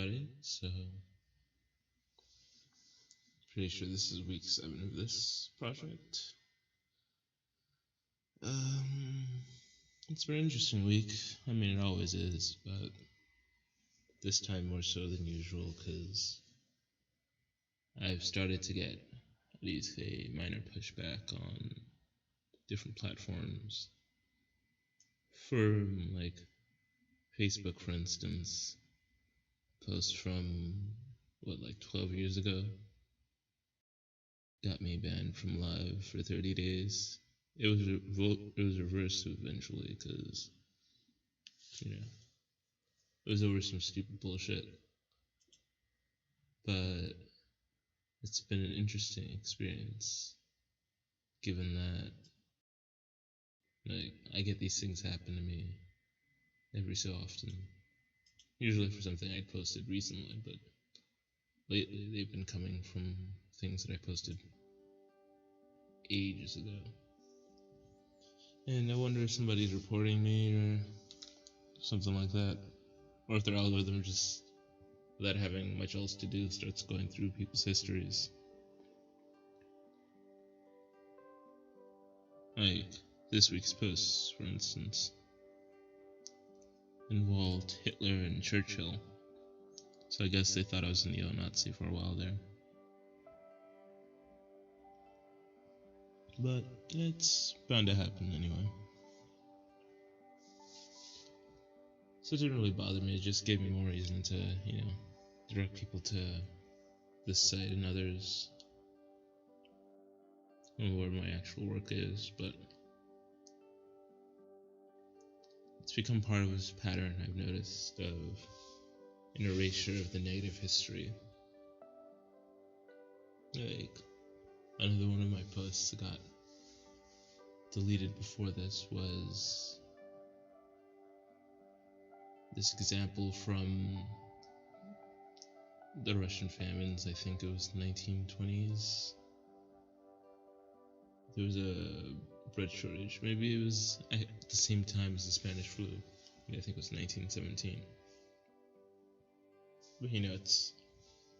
everybody. So, pretty sure this is week 7 of this project. It's been an interesting week. I mean, it always is, but this time more so than usual because I've started to get at least a minor pushback on different platforms. For like Facebook, for instance, posts from 12 years ago got me banned from live for 30 days. It was reversed eventually because it was over some stupid bullshit. But it's been an interesting experience, given that I get these things happen to me every so often. Usually for something I posted recently, but lately they've been coming from things that I posted ages ago. And I wonder if somebody's reporting me or something like that. Or if their algorithm just, without having much else to do, starts going through people's histories. Like this week's posts, for instance, involved Hitler and Churchill. So I guess they thought I was a neo-Nazi for a while there. But it's bound to happen anyway. So it didn't really bother me, it just gave me more reason to, direct people to this site and others. I don't know where my actual work is, but it's become part of this pattern I've noticed of an erasure of the negative history. Like, another one of my posts that got deleted before this was this example from the Russian famines. I think it was 1920s. There was a bread shortage. Maybe it was at the same time as the Spanish flu. I think it was 1917. But it's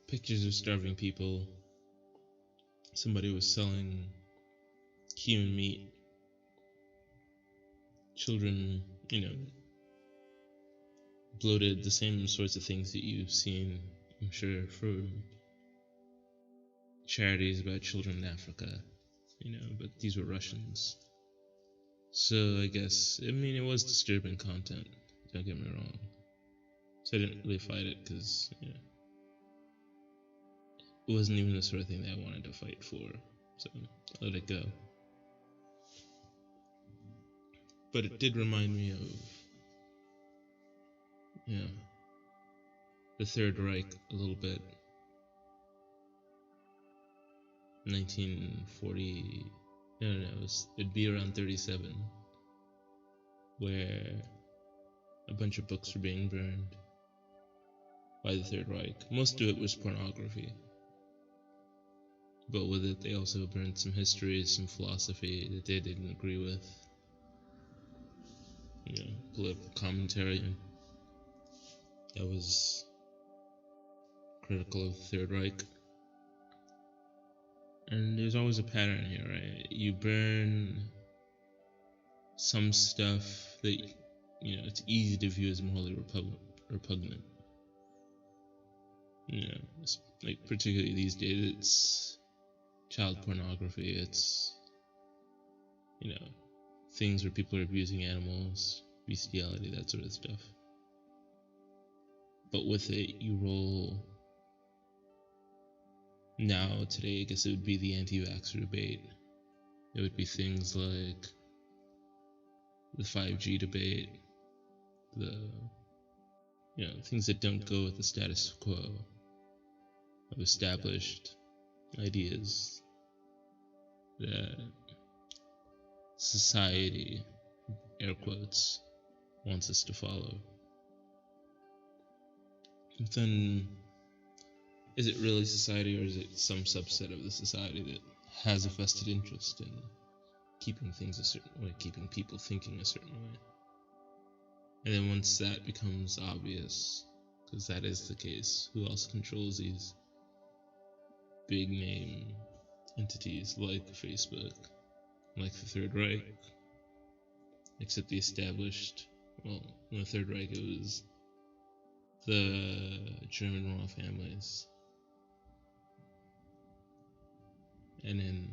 pictures of starving people. Somebody was selling human meat. Children, bloated, the same sorts of things that you've seen, I'm sure, from charities about children in Africa, but these were Russians. So I guess, it was disturbing content, don't get me wrong. So I didn't really fight it because, it wasn't even the sort of thing that I wanted to fight for, so I let it go. But it did remind me of, the Third Reich a little bit. 1940, it'd be around 37, where a bunch of books were being burned by the Third Reich. Most of it was pornography. But with it, they also burned some history, some philosophy that they didn't agree with. Political commentary that was critical of the Third Reich. And there's always a pattern here, right? You burn some stuff that, it's easy to view as morally repugnant. Like particularly these days, it's child pornography, it's, things where people are abusing animals, bestiality, that sort of stuff. But with it, you roll. Now, today, I guess it would be the anti-vaxxer debate. It would be things like the 5G debate, things that don't go with the status quo of established ideas that society, air quotes, wants us to follow. But then, is it really society, or is it some subset of the society that has a vested interest in keeping things a certain way, keeping people thinking a certain way? And then once that becomes obvious, because that is the case. Who else controls these big name entities like Facebook, like the Third Reich? Except the established, well, in the Third Reich it was the German royal families, and in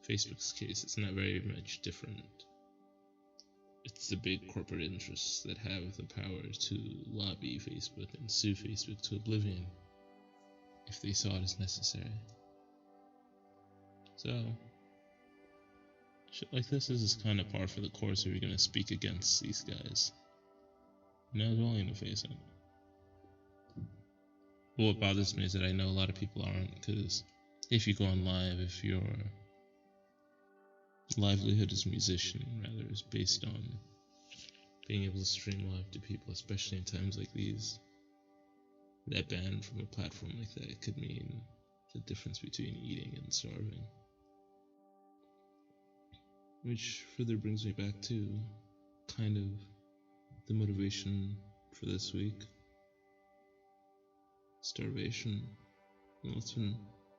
Facebook's case, it's not very much different. It's the big corporate interests that have the power to lobby Facebook and sue Facebook to oblivion if they saw it as necessary. So, shit like this is kind of par for the course if you're going to speak against these guys. You're not willing to face it. But what bothers me is that I know a lot of people aren't, because if you go on live, if your livelihood as a musician, rather, is based on being able to stream live to people, especially in times like these, that ban from a platform like that could mean the difference between eating and starving. Which further brings me back to kind of the motivation for this week. Starvation. Well,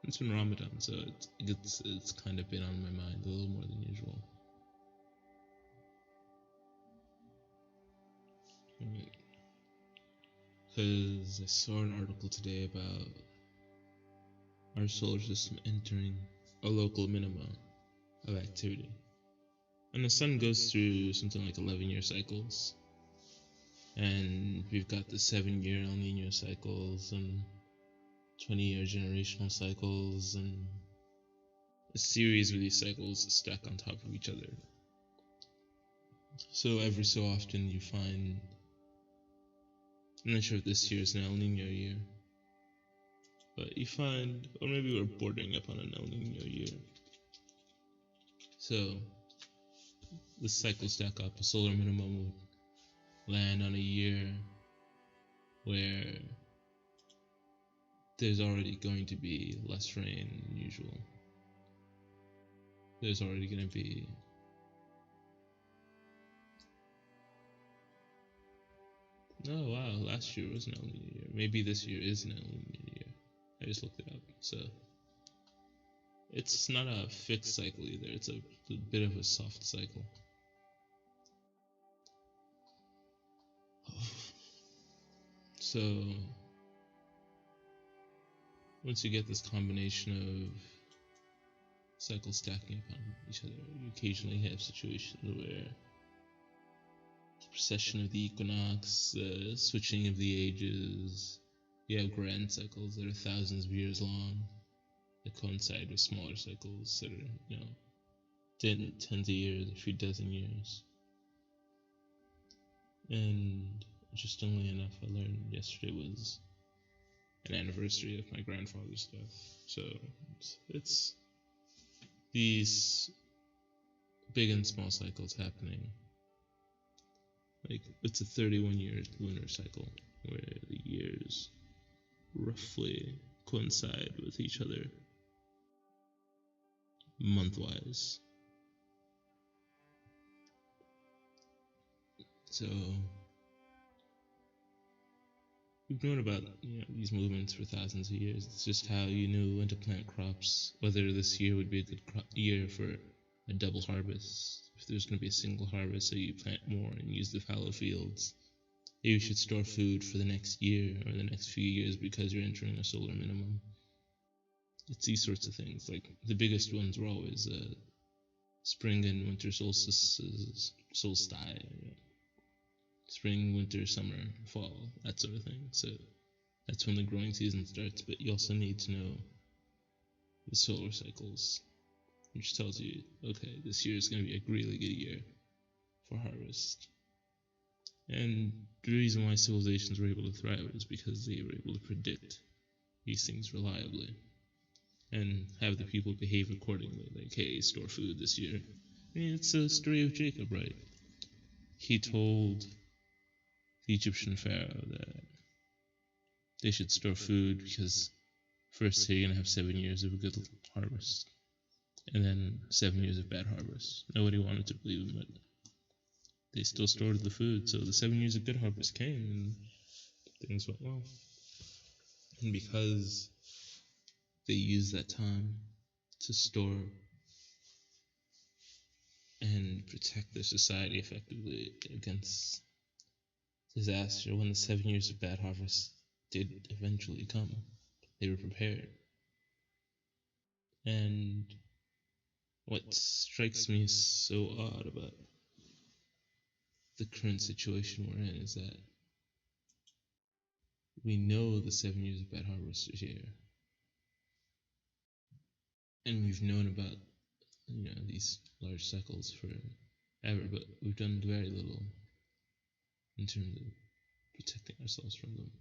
it's been Ramadan, so it's kind of been on my mind a little more than usual. Because I saw an article today about our solar system entering a local minima of activity. And the sun goes through something like 11-year cycles. And we've got the 7-year El Nino cycles and 20-year generational cycles and a series of these cycles stack on top of each other. So every so often you find, I'm not sure if this year is an El Nino year, but you find, or maybe we're bordering up on an El Nino year. So the cycles stack up. A solar minimum would land on a year where there's already going to be less rain than usual. There's already going to be oh wow, last year was an El Nino year. Maybe this year is an El Nino year. I just looked it up. So it's not a fixed cycle either. It's a bit of a soft cycle. So once you get this combination of cycles stacking upon each other, you occasionally have situations where the precession of the equinox, the switching of the ages, you have grand cycles that are thousands of years long that coincide with smaller cycles that are, tens of years, a few dozen years. And interestingly enough, I learned yesterday was an anniversary of my grandfather's death. So it's these big and small cycles happening. Like, it's a 31-year lunar cycle where the years roughly coincide with each other month-wise. So we've known about these movements for thousands of years. It's just how you knew when to plant crops, whether this year would be a good year for a double harvest. If there's going to be a single harvest, so you plant more and use the fallow fields. You should store food for the next year or the next few years because you're entering a solar minimum. It's these sorts of things. Like, the biggest ones were always spring and winter solstices, spring, winter, summer, fall, that sort of thing. So that's when the growing season starts. But you also need to know the solar cycles, which tells you, okay, this year is going to be a really good year for harvest. And the reason why civilizations were able to thrive is because they were able to predict these things reliably and have the people behave accordingly. Like, hey, store food this year. I mean, it's the story of Jacob, right? He told the Egyptian pharaoh that they should store food because first they're going to have 7 years of a good harvest and then 7 years of bad harvest. Nobody wanted to believe him, but they still stored the food. So the 7 years of good harvest came, and things went well. And because they used that time to store and protect their society effectively against disaster, when the 7 years of bad harvest did eventually come, they were prepared. And what strikes me as so odd about the current situation we're in is that we know the 7 years of bad harvest are here, and we've known about these large cycles forever, but we've done very little in terms of protecting ourselves from them.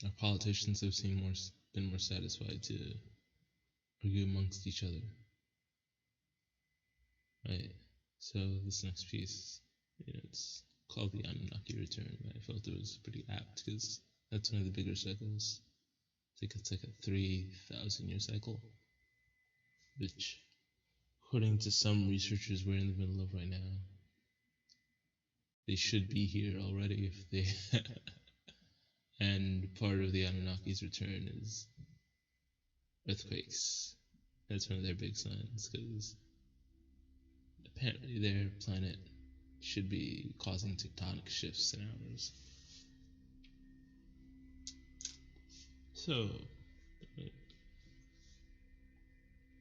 Our politicians have been more satisfied to argue amongst each other, right? So this next piece, it's called the Anunnaki Return. I felt it was pretty apt because that's one of the bigger cycles. I think it's like a 3,000-year cycle, which, according to some researchers we're in the middle of right now, they should be here already if they. And part of the Anunnaki's return is earthquakes. That's one of their big signs because apparently their planet should be causing tectonic shifts in ours. So,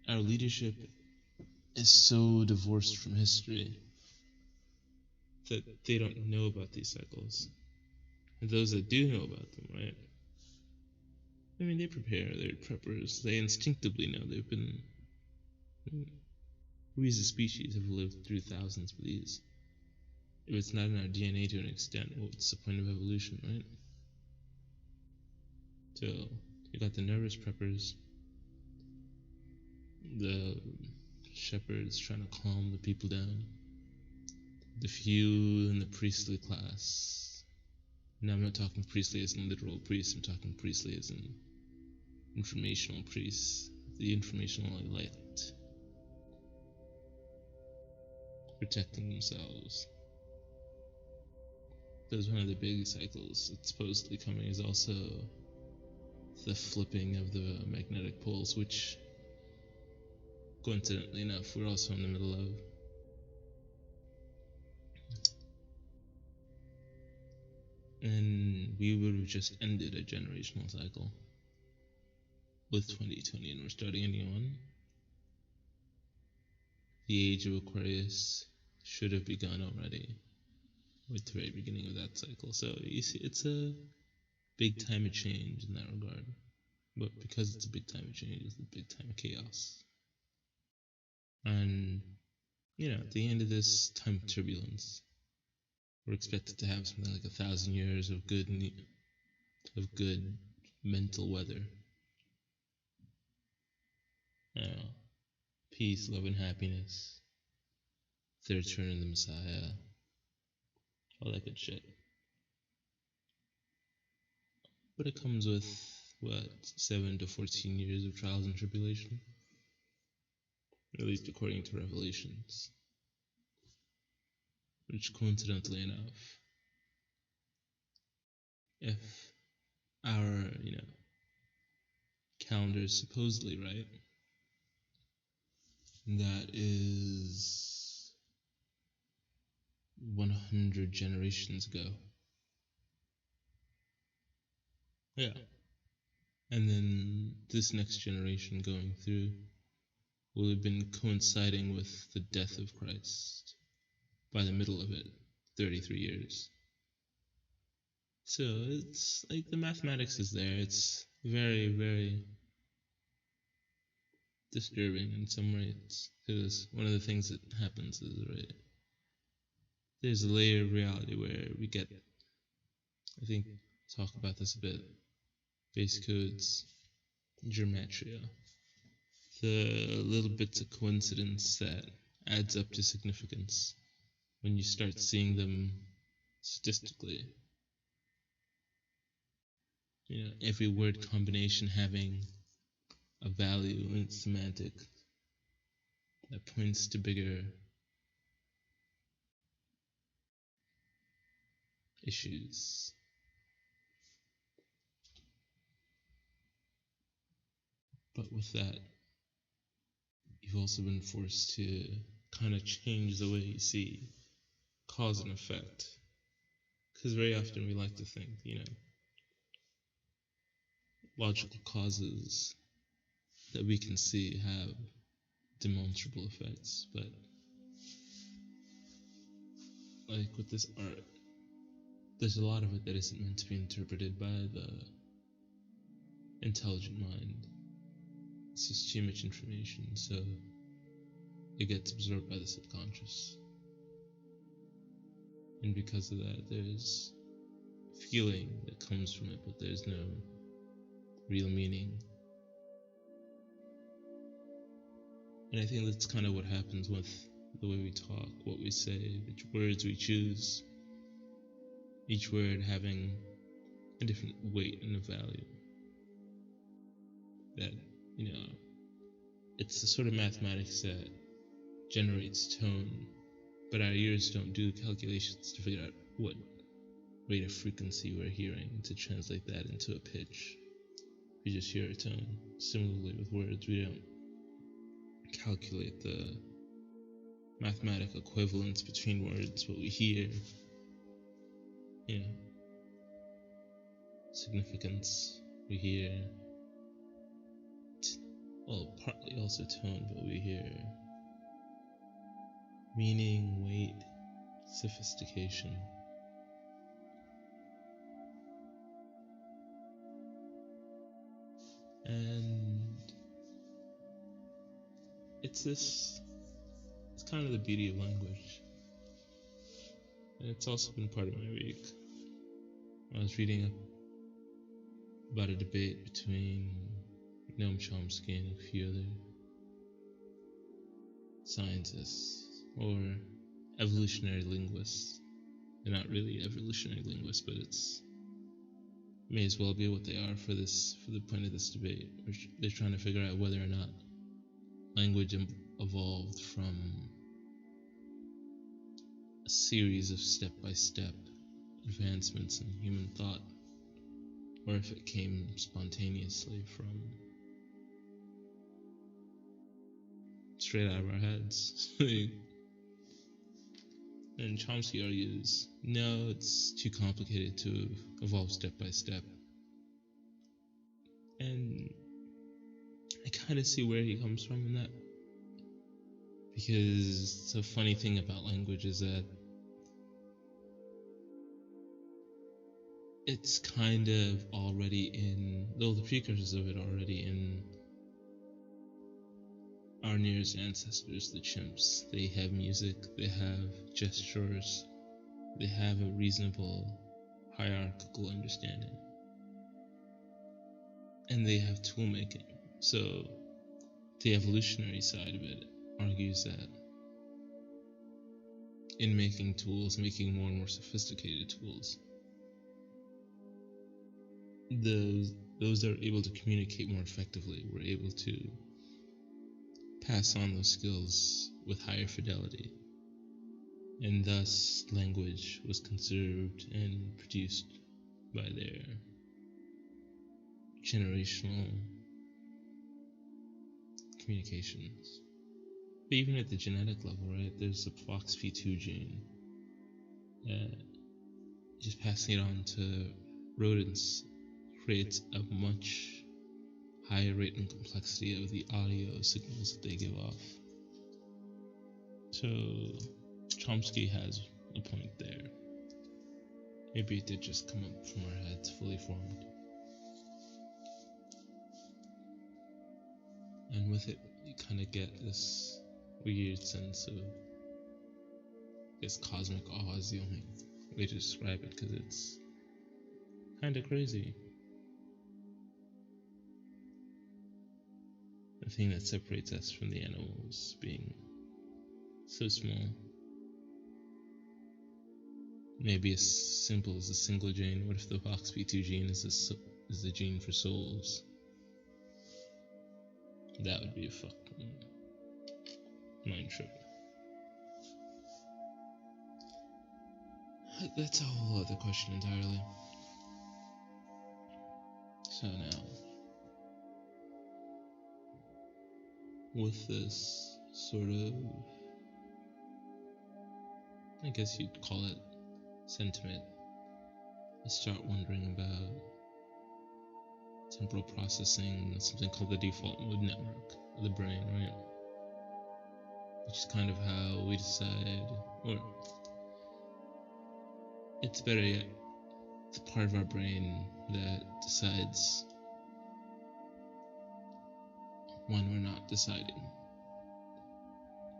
our leadership is so divorced from history that they don't know about these cycles. And those that do know about them, right? I mean, they prepare, they're preppers, they instinctively know they've been. We as a species have lived through thousands of these. If it's not in our DNA to an extent, what's the point of evolution, right? So, you got the nervous preppers, the shepherds trying to calm the people down, the few in the priestly class. Now, I'm not talking priestly as in literal priests, I'm talking priestly as in informational priests, the informational elite, protecting themselves. Because one of the big cycles that's supposedly coming is also the flipping of the magnetic poles, which, coincidentally enough, we're also in the middle of. And we would have just ended a generational cycle with 2020, and we're starting a new one. The age of Aquarius should have begun already with the very beginning of that cycle. So you see, it's a big time of change in that regard. But because it's a big time of change, it's a big time of chaos. And at the end of this time of turbulence, we're expected to have something like 1,000 years of good mental weather. Peace, love, and happiness. Third turn of the Messiah. All that good shit. But it comes with, 7 to 14 years of trials and tribulation? At least according to Revelations. Which, coincidentally enough, if our, calendar is supposedly right, that is 100 generations ago. Yeah. And then this next generation going through will have been coinciding with the death of Christ by the middle of it, 33 years. So it's like the mathematics is there. It's very, very disturbing in some ways, because one of the things that happens is, right, there's a layer of reality where we get, I think, talk about this a bit, base codes, gematria, the little bits of coincidence that adds up to significance when you start seeing them statistically. Every word combination having a value and semantic that points to bigger issues. But with that, you've also been forced to kind of change the way you see cause and effect. Because very often we like to think, logical causes that we can see have demonstrable effects. But like with this art, there's a lot of it that isn't meant to be interpreted by the intelligent mind. It's just too much information, so it gets absorbed by the subconscious. And because of that, there's feeling that comes from it, but there's no real meaning. And I think that's kind of what happens with the way we talk, what we say, which words we choose, each word having a different weight and a value. That, it's the sort of mathematics that generates tone, but our ears don't do calculations to figure out what rate of frequency we're hearing to translate that into a pitch. We just hear a tone. Similarly with words, we don't calculate the mathematical equivalence between words, but we hear, significance. We hear, partly also tone, but we hear meaning, weight, sophistication. And it's kind of the beauty of language. And it's also been part of my week. I was reading about a debate between Noam Chomsky and a few other scientists, or evolutionary linguists. They're not really evolutionary linguists, but may as well be what they are for the point of this debate. They're trying to figure out whether or not language evolved from a series of step-by-step advancements in human thought, or if it came spontaneously from straight out of our heads. And Chomsky argues, no, it's too complicated to evolve step by step. And I kind of see where he comes from in that. Because the funny thing about language is that it's kind of already in, though the precursors of it are already in our nearest ancestors, the chimps. They have music, they have gestures, they have a reasonable hierarchical understanding. And they have tool making. So the evolutionary side of it argues that in making tools, making more and more sophisticated tools, those that are able to communicate more effectively were able to pass on those skills with higher fidelity, and thus language was conserved and produced by their generational communications. But even at the genetic level, right, there's the FOXP2 gene. Just passing it on to rodents creates a much higher rate and complexity of the audio signals that they give off. So Chomsky has a point there. Maybe it did just come up from our heads fully formed. And with it, you kind of get this weird sense of, I guess, cosmic awe is the only way to describe it, because it's kind of crazy. The thing that separates us from the animals being so small. Maybe as simple as a single gene. What if the FOXP2 gene is the gene for souls? That would be a fucking mind trip. That's a whole other question entirely. So now, with this sort of, I guess you'd call it sentiment, I start wondering about temporal processing, something called the default mode network of the brain, right? Which is kind of how we decide, or it's better yet, the part of our brain that decides when we're not deciding.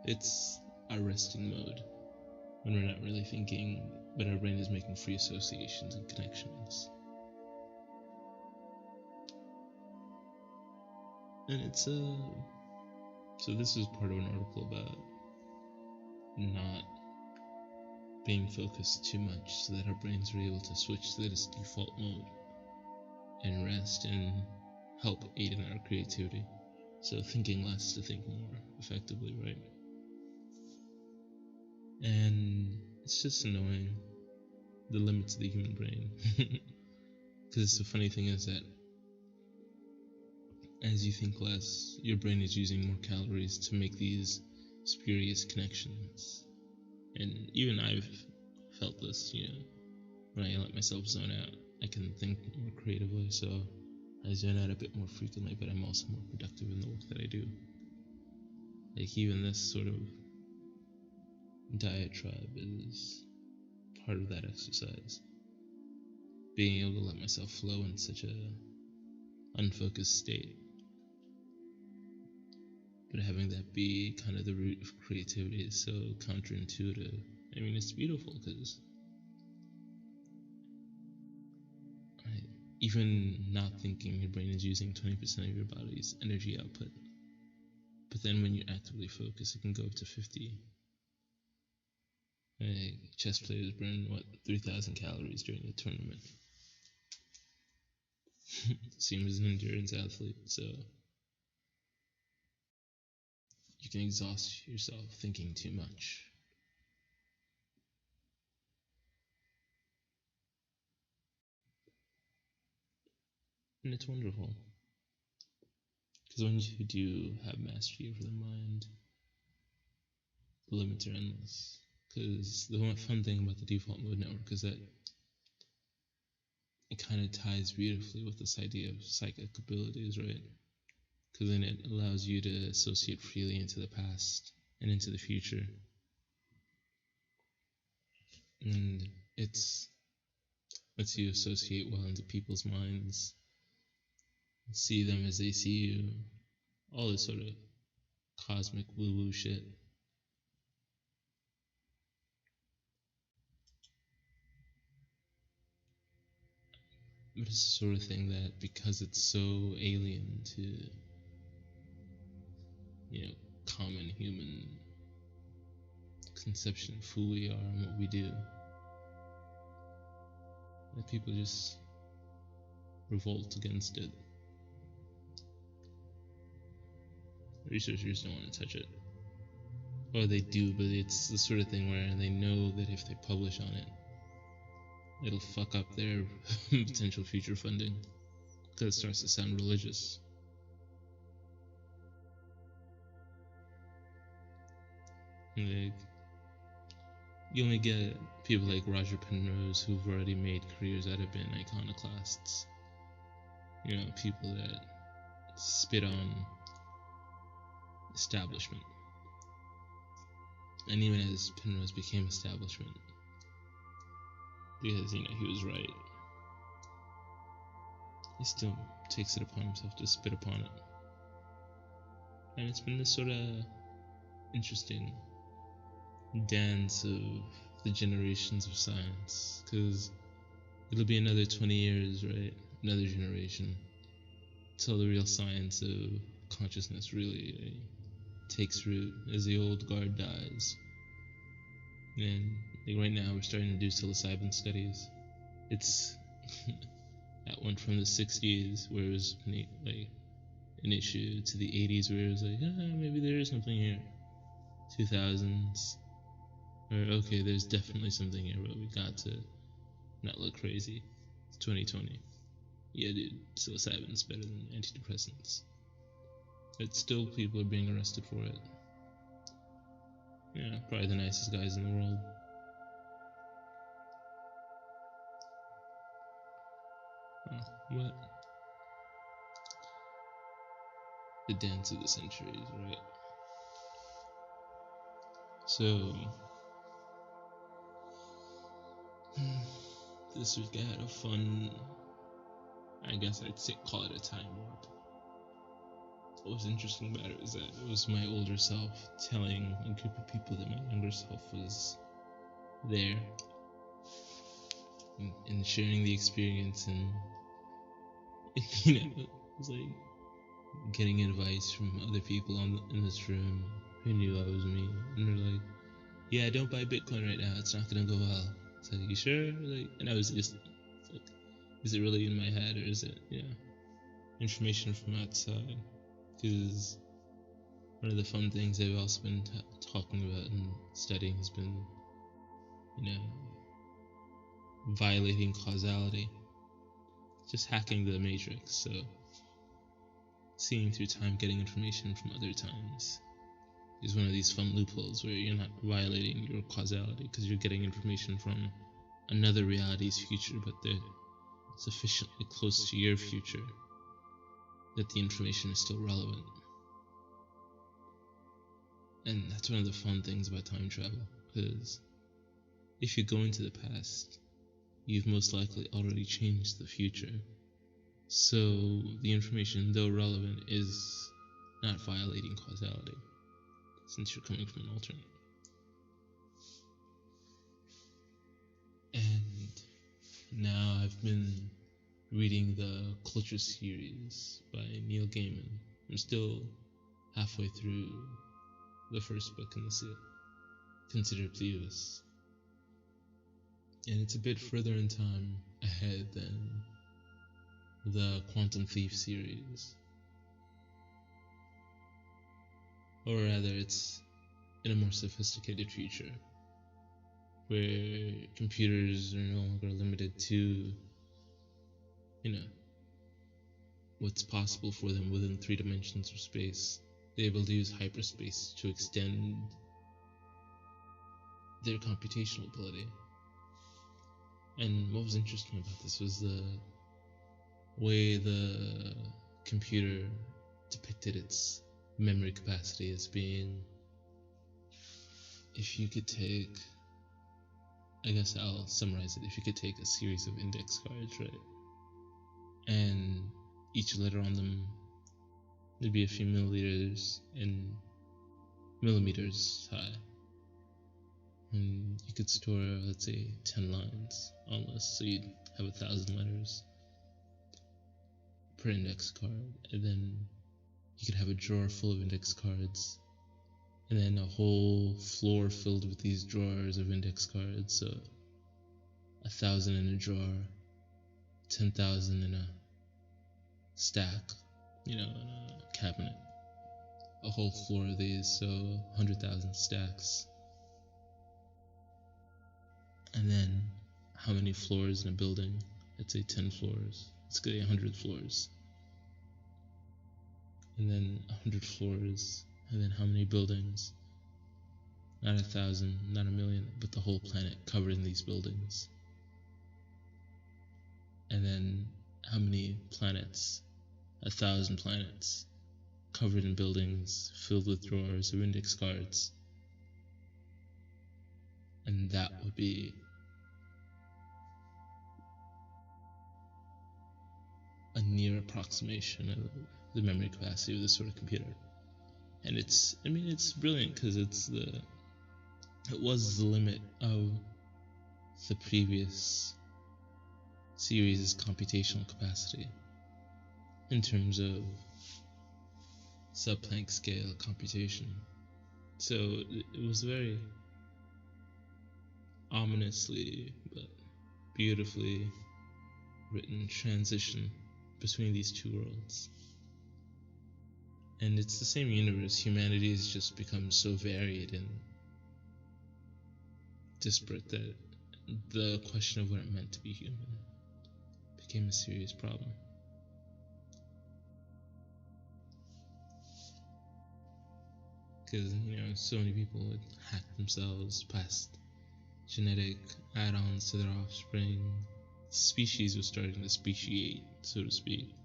It's our resting mode, when we're not really thinking, but our brain is making free associations and connections. And it's so this is part of an article about not being focused too much so that our brains are able to switch to this default mode and rest and help aid in our creativity. So thinking less to think more effectively, right? And it's just annoying, the limits of the human brain. Because the funny thing is that as you think less, your brain is using more calories to make these spurious connections. And even I've felt this, when I let myself zone out, I can think more creatively, so I zone out a bit more frequently, but I'm also more productive in the work that I do. Like, even this sort of diatribe is part of that exercise. Being able to let myself flow in such a unfocused state, but having that be kind of the root of creativity is so counterintuitive. I mean, it's beautiful because even not thinking, your brain is using 20% of your body's energy output. But then when you actively focus, it can go up to 50. Chess players burn, 3,000 calories during a tournament. Same as an endurance athlete, so you can exhaust yourself thinking too much. And it's wonderful. Because when you do have mastery over the mind, the limits are endless. Because the one fun thing about the default mode network is that it kind of ties beautifully with this idea of psychic abilities, right? Because then it allows you to associate freely into the past and into the future. And it's lets you associate well into people's minds, see them as they see you, all this sort of cosmic woo-woo shit. But it's the sort of thing that, because it's so alien to, common human conception of who we are and what we do, that people just revolt against it. Researchers don't want to touch it. Or they do, but it's the sort of thing where they know that if they publish on it, it'll fuck up their potential future funding, because it starts to sound religious. Like, you only get people like Roger Penrose who've already made careers out of being iconoclasts. People that spit on establishment. And even as Penrose became establishment, because, he was right, he still takes it upon himself to spit upon it. And it's been this sort of interesting dance of the generations of science, because it'll be another 20 years, right? Another generation, till the real science of consciousness really takes root, as the old guard dies. And right now we're starting to do psilocybin studies. It's that went from the 60s, where it was like an issue, to the 80s, where it was like, maybe there is something here. 2000s, Or, okay, there's definitely something here, but we got to not look crazy. It's 2020. Yeah, dude, psilocybin's better than antidepressants. But still, people are being arrested for it. Yeah, probably the nicest guys in the world. What? The dance of the centuries, right? So, this week I had a fun, I guess I'd say, call it a time warp. What was interesting about it was that it was my older self telling a group of people that my younger self was there and sharing the experience, and it was like getting advice from other people in this room who knew I was me, and they're like, "Yeah, don't buy Bitcoin right now. It's not gonna go well." It's like, "You sure?" Like, and I was just like, "Is it really in my head, or is it, information from outside?" Because one of the fun things I've also been talking about and studying has been, violating causality, just hacking the matrix. So, seeing through time, getting information from other times is one of these fun loopholes where you're not violating your causality because you're getting information from another reality's future, but they're sufficiently close to your future that the information is still relevant. And that's one of the fun things about time travel, because if you go into the past, you've most likely already changed the future. So the information, though relevant, is not violating causality, since you're coming from an alternate. And now I've been reading the Culture series by Neil Gaiman. I'm still halfway through the first book in the Considered Thieves. And it's a bit further in time ahead than the Quantum Thief series. Or rather, it's in a more sophisticated future, where computers are no longer limited to, what's possible for them within 3 dimensions of space. They're able to use hyperspace to extend their computational ability. And what was interesting about this was the way the computer depicted its memory capacity as being, if you could take, I guess I'll summarize it, if you could take a series of index cards, right, and each letter on them, there'd be a few milliliters and millimeters high, and you could store, let's say, 10 lines on this, so you'd have 1,000 letters per index card, and then you could have a drawer full of index cards, and then a whole floor filled with these drawers of index cards. So 1,000 in a drawer, 10,000 in a stack, in a cabinet. A whole floor of these, so 100,000 stacks. And then how many floors in a building? Let's say 10 floors. Let's say 100 floors. And then 100 floors, and then how many buildings? Not 1,000, not 1,000,000, but the whole planet covered in these buildings. And then how many planets? 1,000 planets covered in buildings filled with drawers of index cards. And that would be a near approximation of the memory capacity of this sort of computer. And it's brilliant because it was the limit of the previous series' computational capacity in terms of sub-Planck scale computation. So it was very ominously but beautifully written transition between these two worlds. And it's the same universe. Humanity has just become so varied, and disparate that the question of what it meant to be human became a serious problem. Because, so many people would hack themselves past genetic add-ons to their offspring. Species was starting to speciate, so to speak.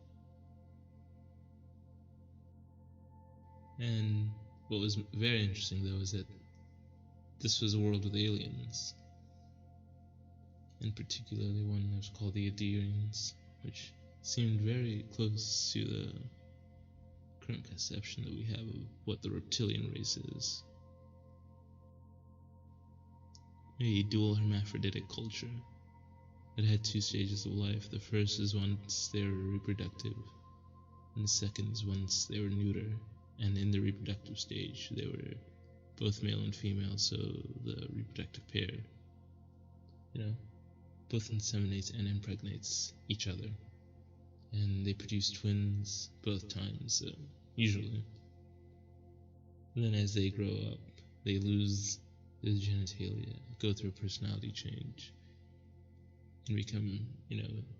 And what was very interesting, though, is that this was a world with aliens, and particularly one that was called the Adirians, which seemed very close to the current conception that we have of what the reptilian race is. A dual hermaphroditic culture that had two stages of life. The first is once they were reproductive, and the second is once they were neuter. And in the reproductive stage, they were both male and female, so the reproductive pair, both inseminates and impregnates each other. And they produce twins both times, usually. And then as they grow up, they lose their genitalia, go through a personality change, and become,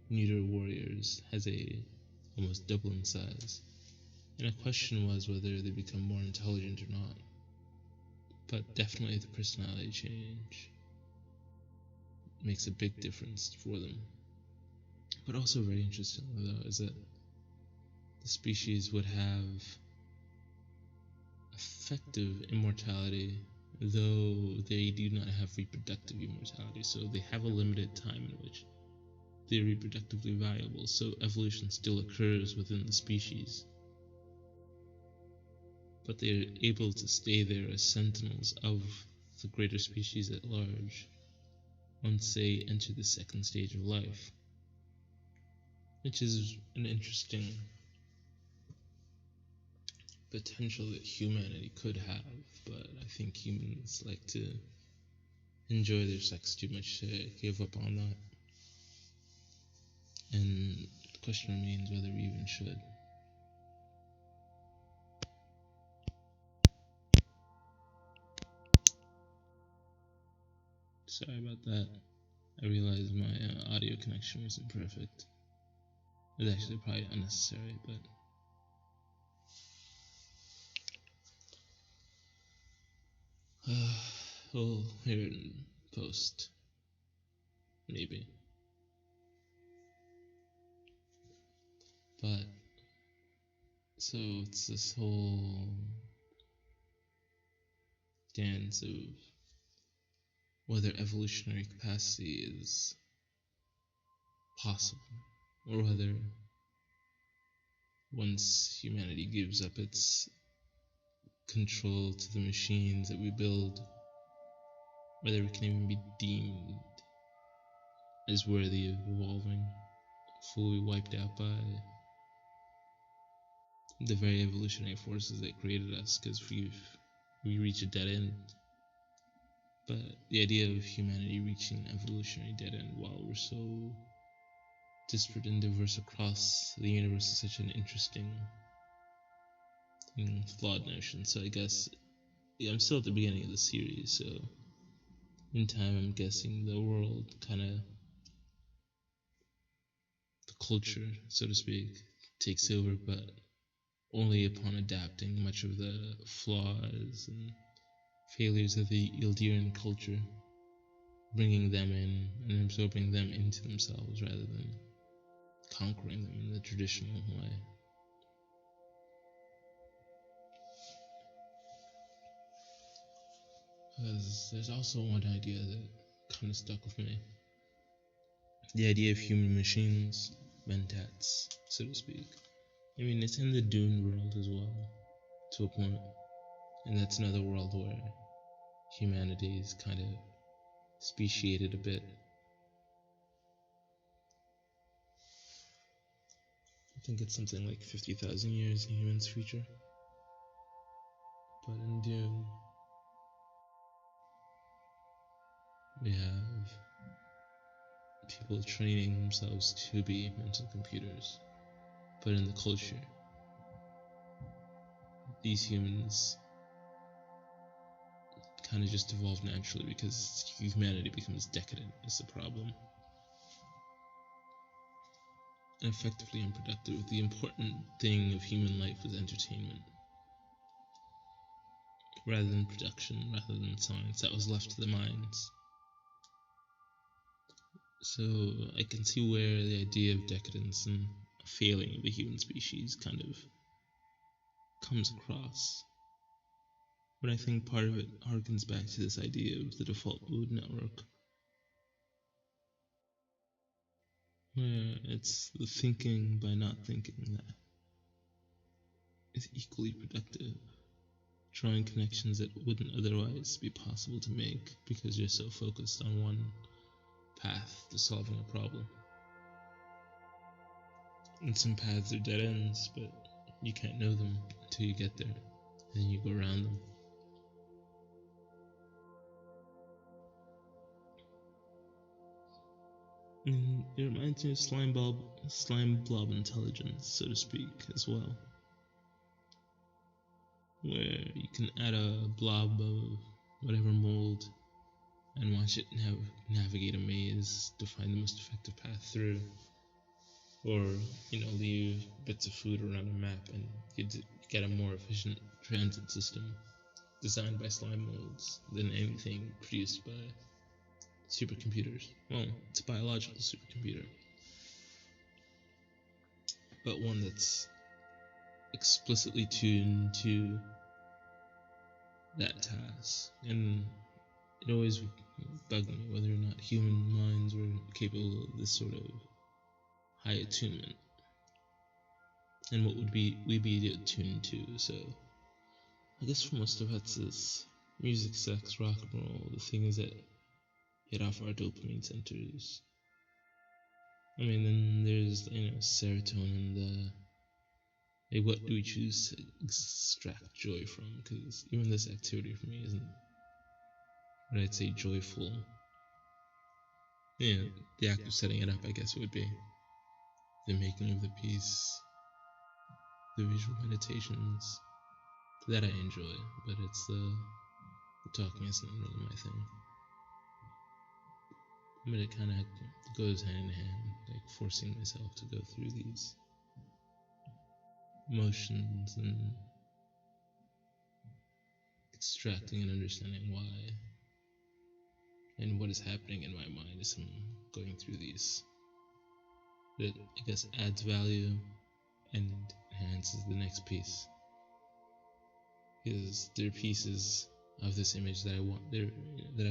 neuter warriors, has a almost double in size. And the question was whether they become more intelligent or not. But definitely the personality change makes a big difference for them. But also very interesting, though, is that the species would have effective immortality, though they do not have reproductive immortality. So they have a limited time in which they're reproductively viable. So evolution still occurs within the species. But they're able to stay there as sentinels of the greater species at large once they enter the second stage of life, which is an interesting potential that humanity could have, but I think humans like to enjoy their sex too much to give up on that. And the question remains whether we even should. Sorry about that. I realized my audio connection wasn't perfect. It was actually probably unnecessary, but we'll hear it in post, maybe. But so it's this whole dance of whether evolutionary capacity is possible, or whether once humanity gives up its control to the machines that we build, whether we can even be deemed as worthy of evolving, fully wiped out by the very evolutionary forces that created us, because we reach a dead end. But the idea of humanity reaching an evolutionary dead end while we're so disparate and diverse across the universe is such an interesting and flawed notion. So I guess I'm still at the beginning of the series, so in time I'm guessing the world kind of, the culture, so to speak, takes over, but only upon adapting much of the flaws and failures of the Ildiran culture, bringing them in and absorbing them into themselves rather than conquering them in the traditional way. Because there's also one idea that kind of stuck with me. The idea of human machines, mentats, so to speak. I mean, it's in the Dune world as well, to a point. And that's another world where humanity is kind of speciated a bit. I think it's something like 50,000 years in humans' future. But in Dune, we have people training themselves to be mental computers. But in the culture, these humans kind of just evolve naturally because humanity becomes decadent is the problem. And effectively unproductive. The important thing of human life was entertainment. Rather than production, rather than science. That was left to the minds. So I can see where the idea of decadence and a failing of the human species kind of comes across. But I think part of it harkens back to this idea of the default mode network, where it's the thinking by not thinking that is equally productive, drawing connections that wouldn't otherwise be possible to make because you're so focused on one path to solving a problem. And some paths are dead ends, but you can't know them until you get there, and then you go around them. And it reminds me of slime blob intelligence, so to speak, as well. Where you can add a blob of whatever mold and watch it navigate a maze to find the most effective path through. Or, leave bits of food around a map and you get a more efficient transit system designed by slime molds than anything produced by supercomputers. Well, it's a biological supercomputer, but one that's explicitly tuned to that task. And it always bugged me whether or not human minds were capable of this sort of high attunement, and what would we be attuned to. So I guess for most of us it's music, sex, rock and roll, the things that hit off our dopamine centers. I mean, then there's serotonin, what do we choose to extract joy from? Because even this activity for me isn't what I'd say joyful. The act of setting it up, I guess, would be the making of the piece, the visual meditations that I enjoy, but it's the talking isn't really my thing. But it kind of goes hand in hand, like forcing myself to go through these motions and extracting and understanding why and what is happening in my mind as I'm going through these. That I guess adds value and enhances the next piece, because there are pieces of this image that I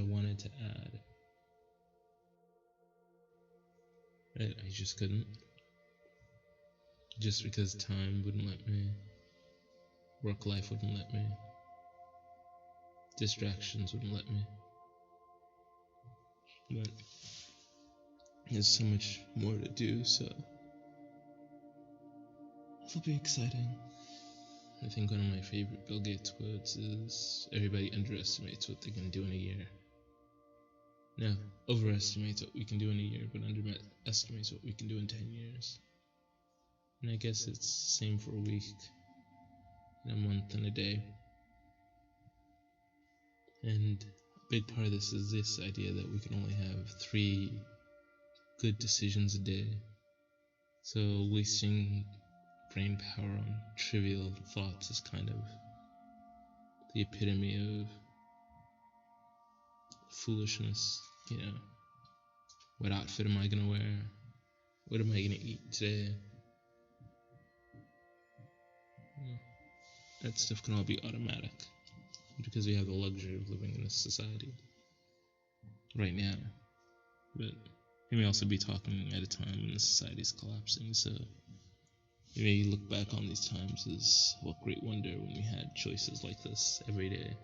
wanted to add. I just couldn't, just because time wouldn't let me, work life wouldn't let me, distractions wouldn't let me. But there's so much more to do, so it'll be exciting. I think one of my favorite Bill Gates quotes is, everybody underestimates what they can do in a year. No, overestimates what we can do in a year, but underestimates what we can do in 10 years. And I guess it's the same for a week, and a month, and a day. And a big part of this is this idea that we can only have 3 good decisions a day. So wasting brain power on trivial thoughts is kind of the epitome of foolishness. What outfit am I gonna wear? What am I gonna eat today? That stuff can all be automatic because we have the luxury of living in this society right now. But we may also be talking at a time when the society is collapsing, so we may look back on these times as what great wonder when we had choices like this every day.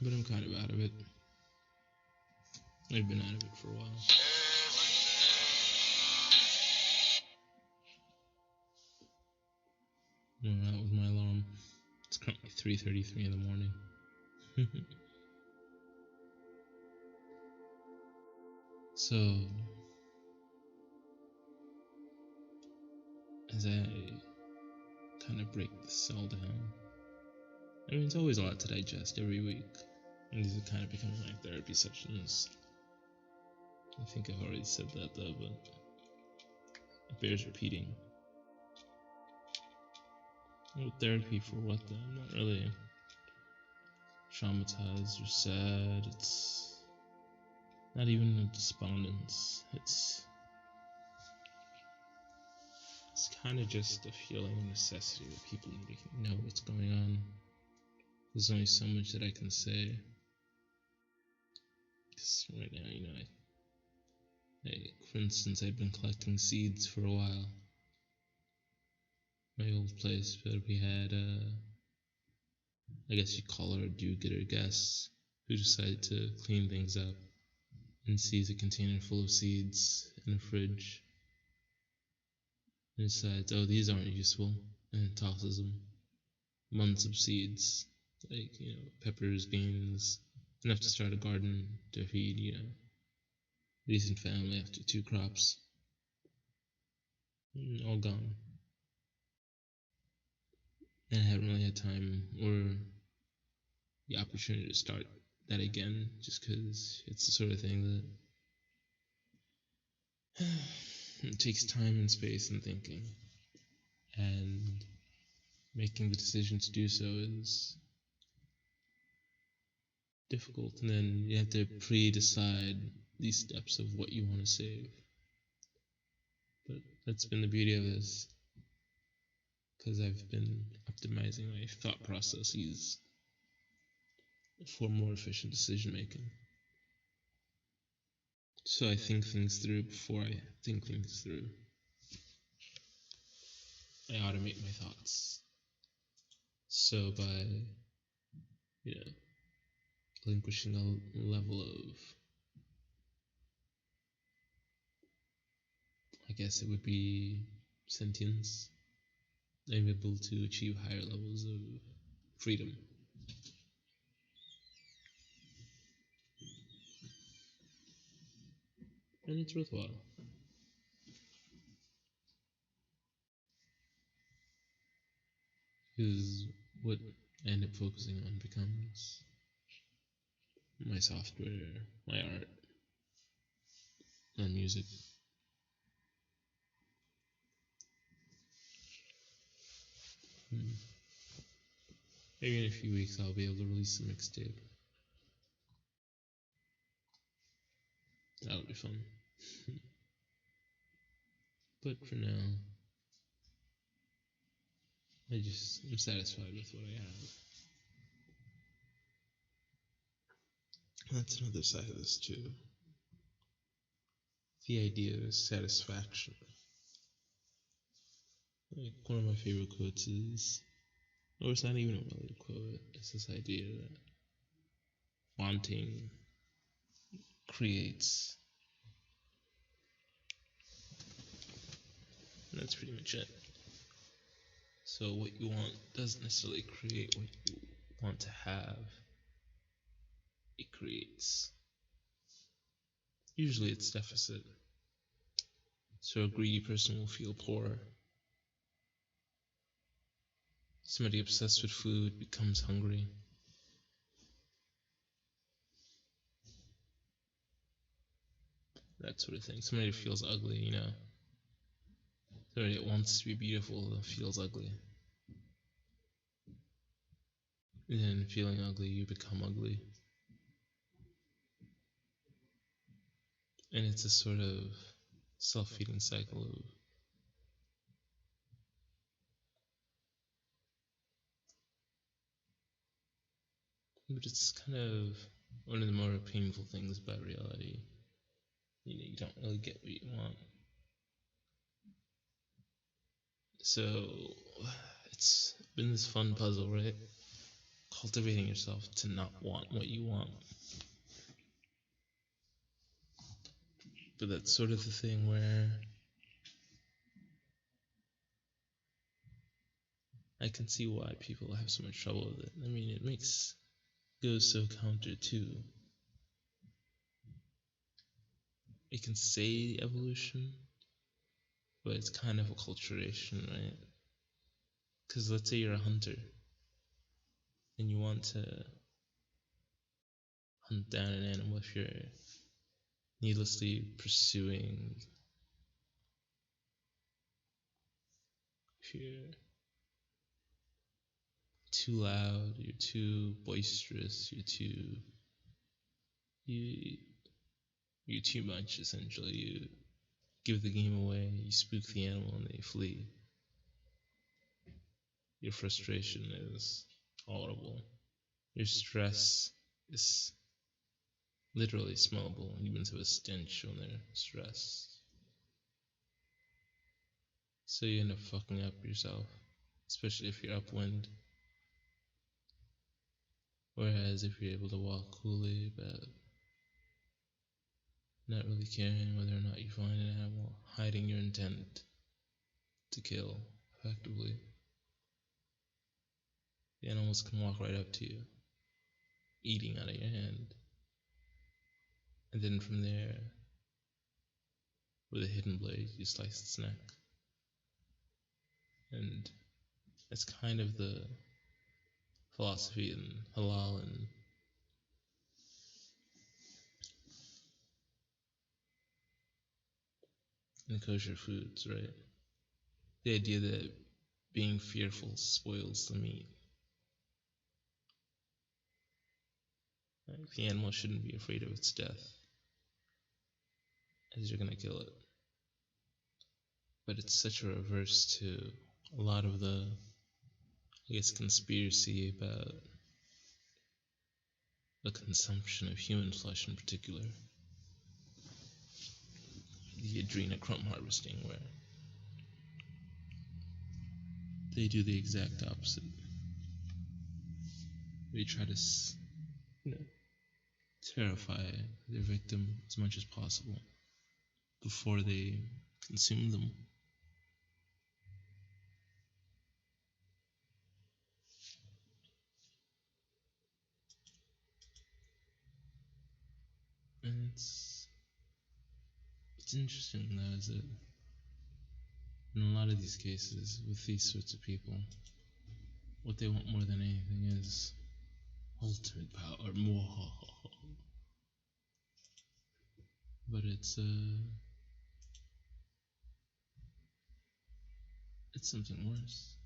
But I'm kind of out of it. I've been out of it for a while. I'm out with my alarm. It's currently 3:33 in the morning. So, as I kind of break this all down. I mean, it's always a lot to digest every week, and these are kind of becoming like therapy sessions. I think I've already said that though, but it bears repeating. Well, therapy for what then? I'm not really traumatized or sad. It's not even a despondence. It's kind of just a feeling of necessity that people need to know what's going on. There's only so much that I can say. Because right now, for instance, I've been collecting seeds for a while. My old place, but we had, I guess you'd call her a do-gooder guest who decided to clean things up and sees a container full of seeds in a fridge and decides, oh, these aren't useful, and tosses them. Months of seeds, like, peppers, beans, enough to start a garden to feed, a decent family after 2 crops. All gone. And I haven't really had time or the opportunity to start that again, just because it's the sort of thing that it takes time and space and thinking. And making the decision to do so is difficult, and then you have to pre-decide these steps of what you want to save. But that's been the beauty of this, because I've been optimizing my thought processes for more efficient decision making. So I think things through before I think things through. I automate my thoughts. So by, relinquishing a level of, I guess it would be sentience, I'm able to achieve higher levels of freedom. And it's worthwhile. Because what I end up focusing on becomes my software, my art, my music. Maybe in a few weeks I'll be able to release a mixtape. That would be fun. But for now, I'm satisfied with what I have. That's another side of this too. The idea of satisfaction. Like, one of my favorite quotes is, or it's not even really a quote, it's this idea that wanting creates. And that's pretty much it. So what you want doesn't necessarily create what you want to have. It creates. Usually it's deficit. So a greedy person will feel poor. Somebody obsessed with food becomes hungry. That sort of thing. Somebody who feels ugly, Somebody that wants to be beautiful feels ugly. And then feeling ugly, you become ugly. And it's a sort of self-feeding cycle of but it's kind of one of the more painful things about reality. You don't really get what you want. So it's been this fun puzzle, right? Cultivating yourself to not want what you want. But that's sort of the thing where I can see why people have so much trouble with it. I mean, it goes so counter to. It can say evolution, but it's kind of a culturation, right? Because let's say you're a hunter and you want to hunt down an animal. If you're needlessly pursuing, if you're too loud, you're too boisterous, you you're too much. Essentially, you give the game away, you spook the animal, and they flee. Your frustration is audible. Your stress is literally smellable. Humans have a stench when they're stressed. So you end up fucking up yourself, especially if you're upwind. Whereas if you're able to walk coolly about not really caring whether or not you find an animal, hiding your intent to kill effectively, the animals can walk right up to you, eating out of your hand. And then from there, with a hidden blade, you slice its neck. And that's kind of the philosophy in halal and kosher foods, right? The idea that being fearful spoils the meat. Like the animal shouldn't be afraid of its death, as you're gonna kill it. But it's such a reverse to a lot of the, I guess, conspiracy about the consumption of human flesh in particular. The adrenochrome harvesting, where they do the exact opposite. They try to, terrify their victim as much as possible before they consume them. And it's interesting though, is that in a lot of these cases with these sorts of people, what they want more than anything is ultimate power, more. But it's something worse.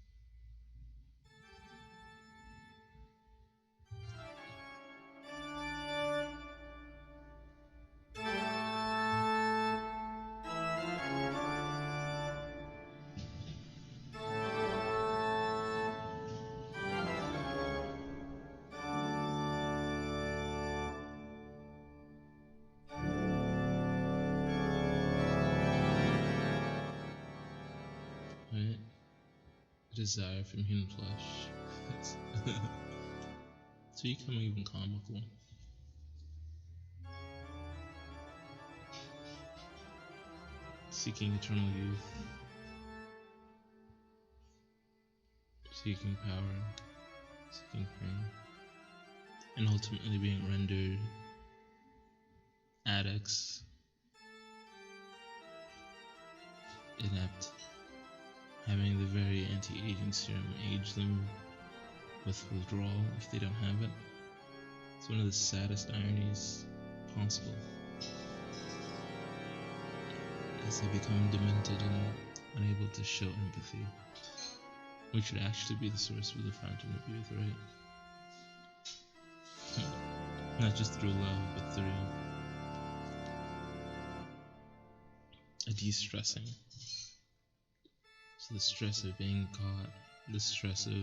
Right? The desire from human flesh. It's becoming even comical. Seeking eternal youth, seeking power, seeking fame, and ultimately being rendered addicts, inept, having the very anti-aging serum age them with withdrawal if they don't have it. It's one of the saddest ironies possible, as they become demented and unable to show empathy, which should actually be the source of the fountain of youth, right? Not just through love, but through a de-stressing. So the stress of being caught, the stress of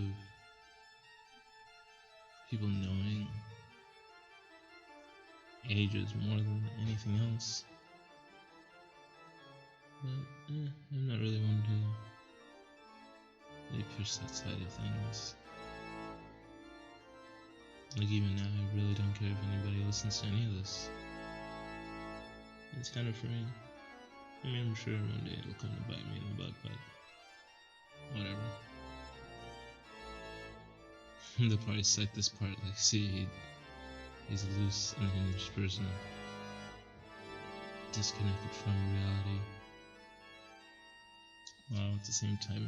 people knowing ages more than anything else. But I'm not really one to really push that side of things. Like even now, I really don't care if anybody listens to any of this. It's kind of for me. I mean, I'm sure one day it'll come to bite me in the butt, but whatever. They'll probably cite this part like, see, he's a loose, unhinged person, disconnected from reality, while at the same time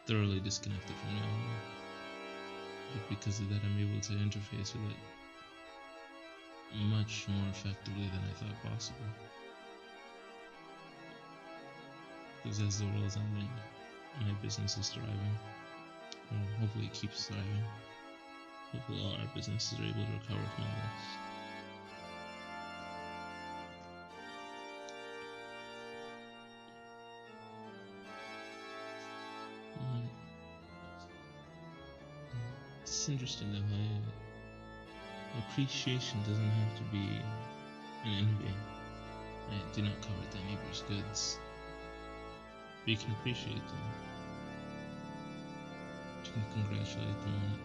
thoroughly disconnected from reality. But because of that, I'm able to interface with it much more effectively than I thought possible. Because as the world's ending, my business is thriving. And hopefully it keeps thriving. Hopefully all our businesses are able to recover from all this. It's interesting though how appreciation doesn't have to be an envy. Right? Do not covet thy neighbor's goods. But you can appreciate them. You can congratulate them on it.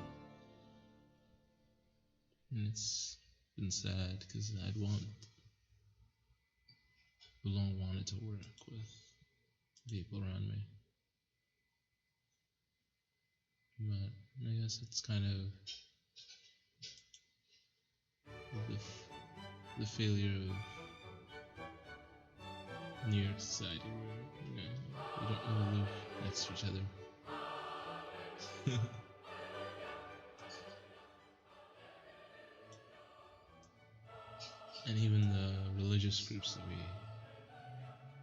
And it's been sad because I'd long wanted to work with people around me. But I guess it's kind of the failure of New York society where we don't really live next to each other. And even the religious groups that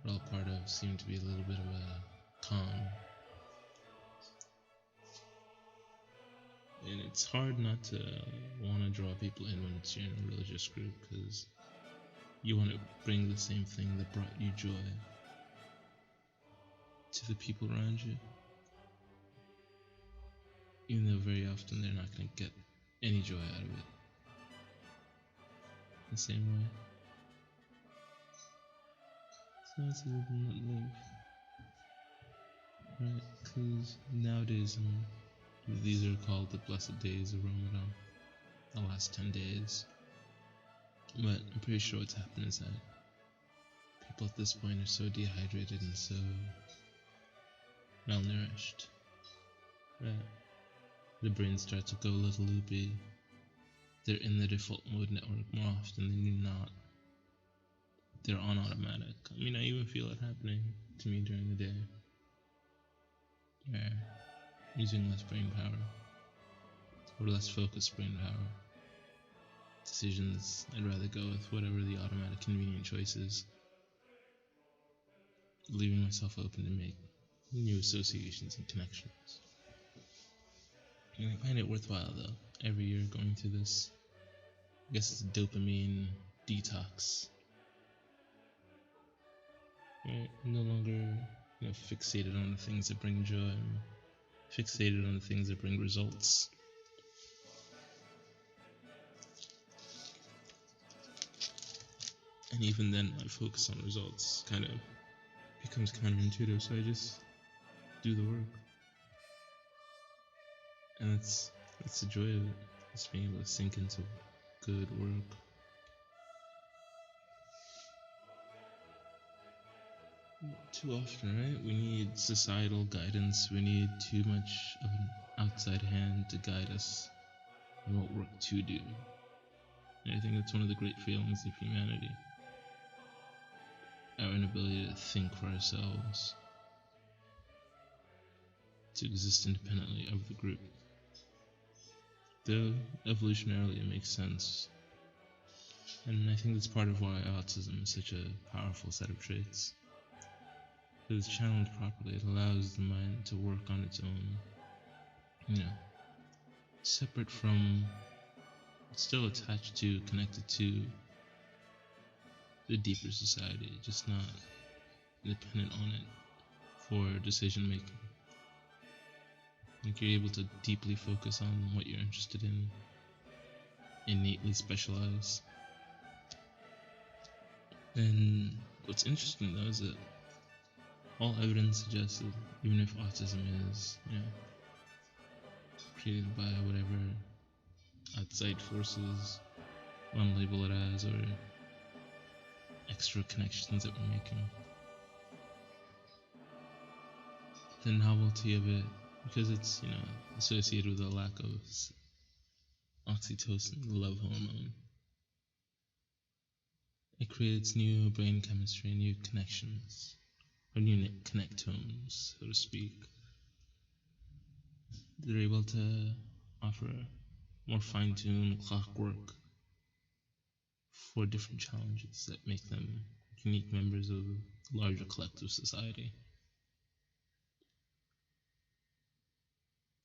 we're all part of seem to be a little bit of a con. And it's hard not to want to draw people in when you're in a religious group because you want to bring the same thing that brought you joy to the people around you. Even though very often they're not going to get any joy out of it. The same way. So it's a little bit live. Right, because nowadays these are called the blessed days of Ramadan, the last 10 days. But I'm pretty sure what's happened is that people at this point are so dehydrated and so malnourished that the brain starts to go a little loopy. They're in the default mode network more often than you're not. They're on automatic. I mean, I even feel it happening to me during the day. Yeah, using less brain power, or less focused brain power. Decisions, I'd rather go with whatever the automatic convenient choice is, leaving myself open to make new associations and connections. And I find it worthwhile though, every year going through this, I guess it's a dopamine detox. Right? I'm no longer fixated on the things that bring joy. I'm fixated on the things that bring results. And even then, my focus on results kind of becomes counterintuitive, so I just do the work. And that's the joy of it, just being able to sink into good work. Too often, right? We need societal guidance. We need too much of an outside hand to guide us in what work to do. And I think that's one of the great failings of humanity. Our inability to think for ourselves, to exist independently of the group. Though evolutionarily it makes sense. And I think that's part of why autism is such a powerful set of traits. If it's channeled properly, it allows the mind to work on its own, separate from, still attached to, connected to the deeper society, just not dependent on it for decision making. Like you're able to deeply focus on what you're interested in, innately specialize. And what's interesting though is that all evidence suggests that even if autism is, created by whatever outside forces one label it as, or extra connections that we're making, the novelty of it, because it's associated with a lack of oxytocin, the love hormone, it creates new brain chemistry, new connections, or new connectomes, so to speak. they're able to offer more fine-tuned clockwork for different challenges that make them unique members of a larger collective society.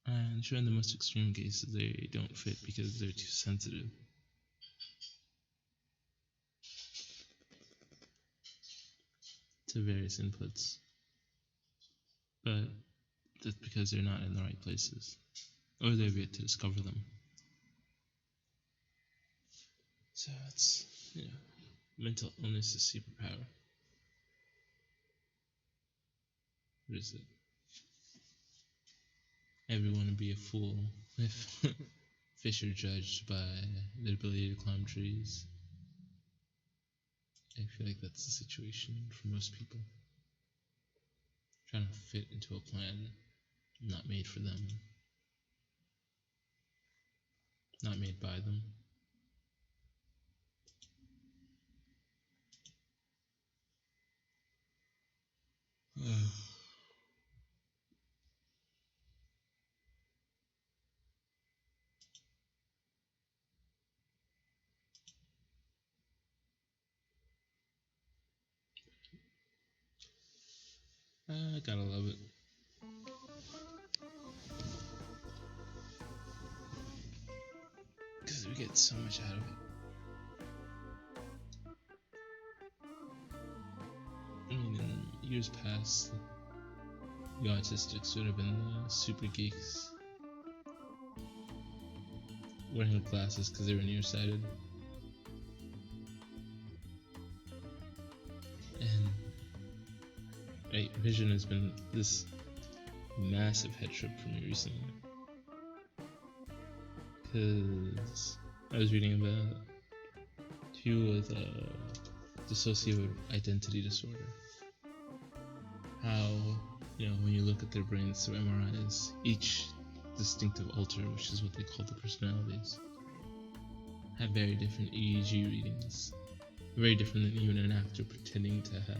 And sure, in the most extreme cases, they don't fit because they're too sensitive. To various inputs. But that's because they're not in the right places. Or they've yet to discover them. So it's, mental illness is superpower. What is it? Everyone would be a fool if fish are judged by their ability to climb trees. I feel like that's the situation for most people. Trying to fit into a plan not made for them, not made by them. I gotta love it. Because we get so much out of it. I mean, in years past, the autistics would have been the super geeks wearing glasses because they were nearsighted. And vision has been this massive head trip for me recently. Because I was reading about people with dissociative identity disorder. How, when you look at their brains through MRIs, each distinctive alter, which is what they call the personalities, have very different EEG readings. Very different than even an actor pretending to have.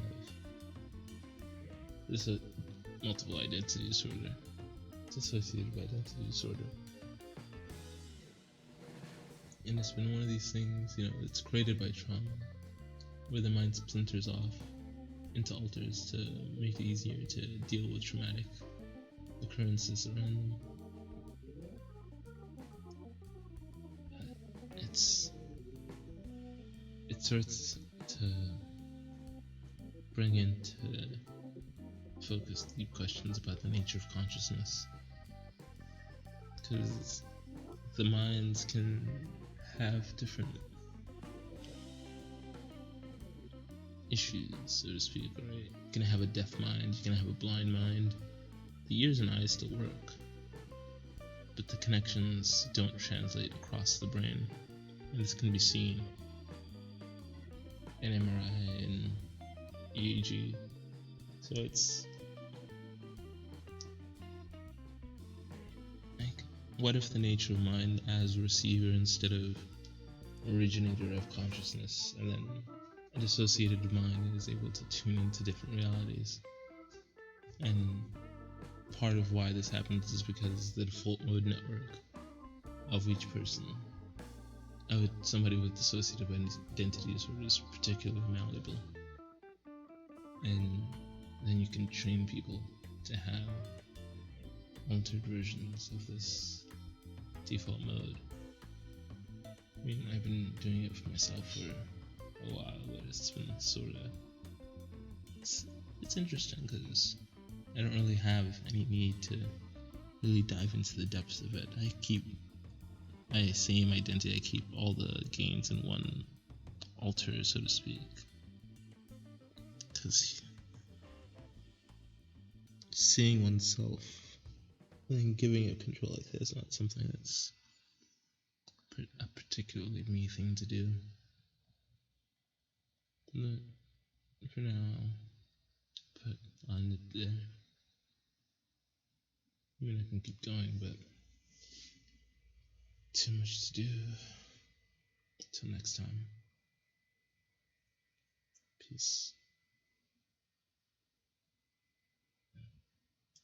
This is a multiple identity disorder. Dissociative identity disorder. And it's been one of these things, it's created by trauma, where the mind splinters off into alters to make it easier to deal with traumatic occurrences around them. It starts to bring into focus deep questions about the nature of consciousness, because the minds can have different issues, so to speak, right? You can have a deaf mind, you can have a blind mind. The ears and eyes still work, but the connections don't translate across the brain, and this can be seen in MRI and EEG. So it's like, what if the nature of mind as a receiver instead of originator of consciousness, and then a dissociated mind is able to tune into different realities? And part of why this happens is because the default mode network of each person, of somebody with dissociative identity disorder, is particularly malleable. And then you can train people to have altered versions of this default mode. I mean, I've been doing it for myself for a while, but it's been it's interesting because I don't really have any need to really dive into the depths of it. I keep my same identity, I keep all the gains in one altar, so to speak, because seeing oneself and giving it control like that is not something that's a particularly me thing to do. But for now, put on it there. I mean, I can keep going, but too much to do. Till next time. Peace.